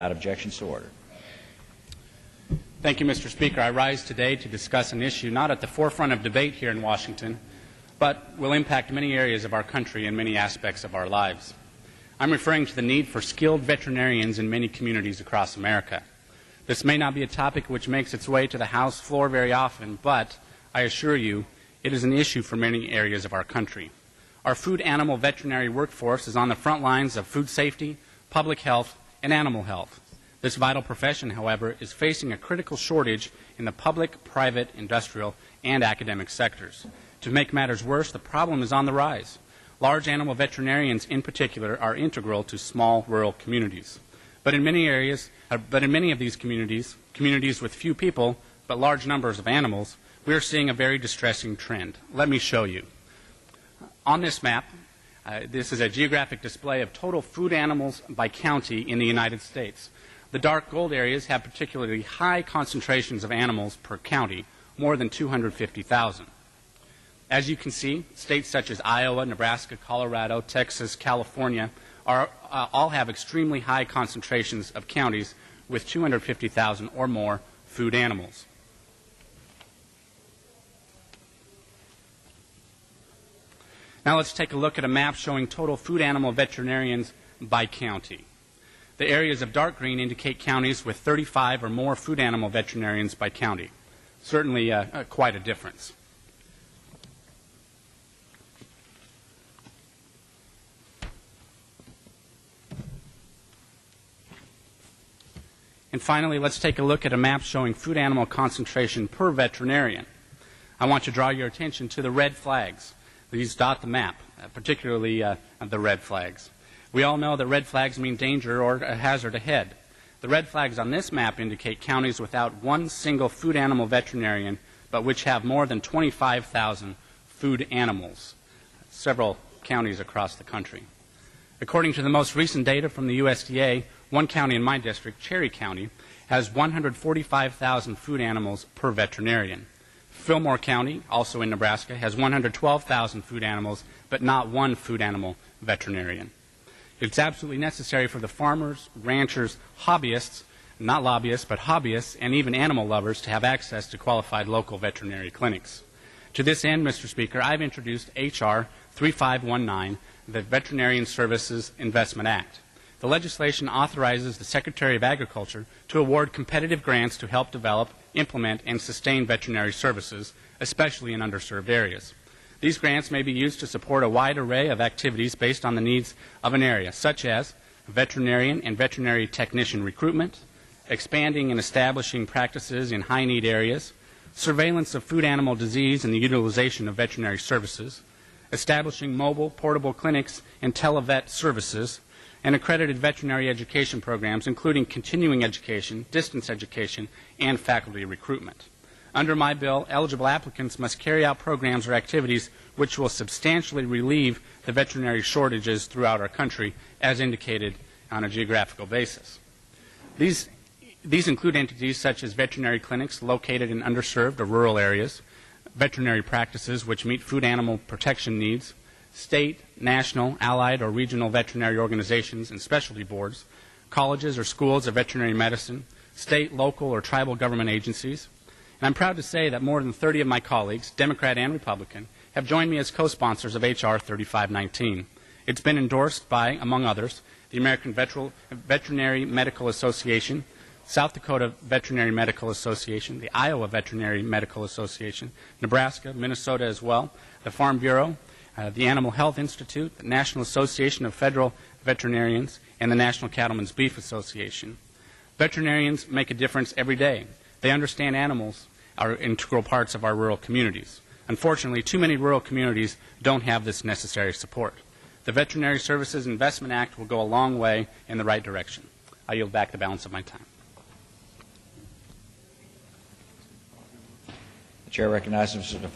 Without objection, so ordered. Thank you, Mr. Speaker. I rise today to discuss an issue not at the forefront of debate here in Washington, but will impact many areas of our country and many aspects of our lives. I'm referring to the need for skilled veterinarians in many communities across America. This may not be a topic which makes its way to the House floor very often, but I assure you it is an issue for many areas of our country. Our food animal veterinary workforce is on the front lines of food safety, public health, and animal health. This vital profession, however, is facing a critical shortage in the public, private, industrial, and academic sectors. To make matters worse, the problem is on the rise. Large animal veterinarians, in particular, are integral to small rural communities. But in many of these communities with few people but large numbers of animals, we are seeing a very distressing trend. Let me show you. On this map, this is a geographic display of total food animals by county in the United States. The dark gold areas have particularly high concentrations of animals per county, more than 250,000. As you can see, states such as Iowa, Nebraska, Colorado, Texas, California all have extremely high concentrations of counties with 250,000 or more food animals. Now let's take a look at a map showing total food animal veterinarians by county. The areas of dark green indicate counties with 35 or more food animal veterinarians by county. Certainly quite a difference. And finally, let's take a look at a map showing food animal concentration per veterinarian. I want to draw your attention to the red flags. These dot the map, particularly the red flags. We all know that red flags mean danger or a hazard ahead. The red flags on this map indicate counties without one single food animal veterinarian, but which have more than 25,000 food animals, several counties across the country. According to the most recent data from the USDA, one county in my district, Cherry County, has 145,000 food animals per veterinarian. Fillmore County, also in Nebraska, has 112,000 food animals, but not one food animal veterinarian. It's absolutely necessary for the farmers, ranchers, hobbyists, not lobbyists, but hobbyists, and even animal lovers to have access to qualified local veterinary clinics. To this end, Mr. Speaker, I've introduced H.R. 3519, the Veterinarian Services Investment Act. The legislation authorizes the Secretary of Agriculture to award competitive grants to help develop, implement, and sustain veterinary services, especially in underserved areas. These grants may be used to support a wide array of activities based on the needs of an area, such as veterinarian and veterinary technician recruitment, expanding and establishing practices in high-need areas, surveillance of food animal disease and the utilization of veterinary services, establishing mobile, portable clinics and televet services, and accredited veterinary education programs, including continuing education, distance education, and faculty recruitment. Under my bill, eligible applicants must carry out programs or activities which will substantially relieve the veterinary shortages throughout our country, as indicated on a geographical basis. These include entities such as veterinary clinics located in underserved or rural areas, veterinary practices which meet food animal protection needs, state, national, allied, or regional veterinary organizations and specialty boards, colleges or schools of veterinary medicine, state, local, or tribal government agencies. And I'm proud to say that more than 30 of my colleagues, Democrat and Republican, have joined me as co-sponsors of H.R. 3519. It's been endorsed by, among others, the American Veterinary Medical Association, South Dakota Veterinary Medical Association, the Iowa Veterinary Medical Association, Nebraska, Minnesota as well, the Farm Bureau, the Animal Health Institute, the National Association of Federal Veterinarians, and the National Cattlemen's Beef Association. Veterinarians make a difference every day. They understand animals are integral parts of our rural communities. Unfortunately, too many rural communities don't have this necessary support. The Veterinary Services Investment Act will go a long way in the right direction. I yield back the balance of my time. The chair recognizes Mr. DeFoe.